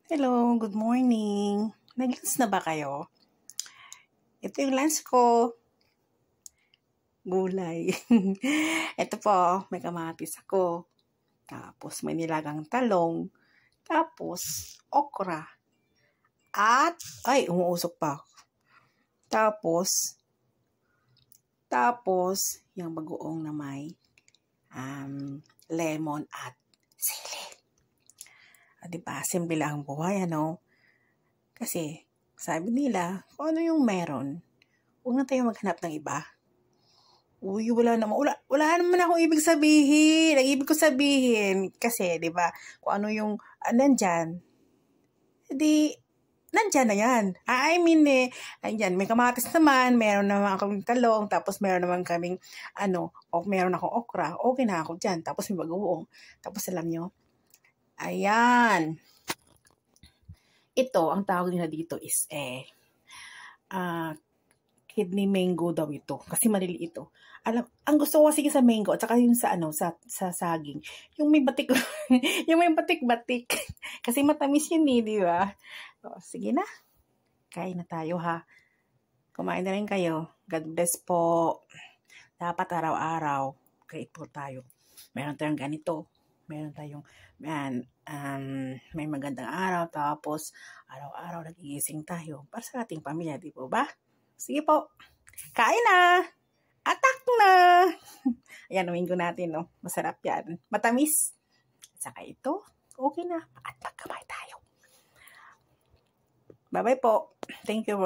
Hello, good morning. Nag-lunch na ba kayo? Ito yung lunch ko. Gulay. Ito po, may kamatis ako. Tapos may nilagang talong. Tapos, okra. At, umuusok pa. Tapos, yung bagoong na may lemon at sili. Diba? Simple lang ang buhay, ano? Kasi, sabi nila, kung ano yung meron, huwag na tayo maghanap ng iba. Uy, wala naman akong ibig sabihin. Ang ibig ko sabihin, kasi, di ba, kung ano yung nandyan, nandyan na yan. Nandyan, may kamatis naman, meron naman akong talong, tapos meron naman kaming, meron akong okra, okay na ako dyan, tapos may bagoong. Tapos alam nyo, ayan. Ito, ang tawag nila dito is kidney mango daw ito. Kasi maliliit ito. Ang gusto ko kasi sa mango at saka yung sa saging. Yung may batik, yung may batik-batik. Kasi matamis yun di ba? So, sige na. Kain na tayo ha. Kumain na rin kayo. God bless po. Dapat araw-araw, grateful tayo. Meron tayong ganito. Meron tayong, may magandang araw, tapos araw-araw nagigising tayo para sa ating pamilya, di po ba? Sige po, kain na! Atak na! Ayan, uwinggo natin, no? Masarap yan. Matamis. Saka ito, okay na. At magkamay tayo. Bye-bye po. Thank you.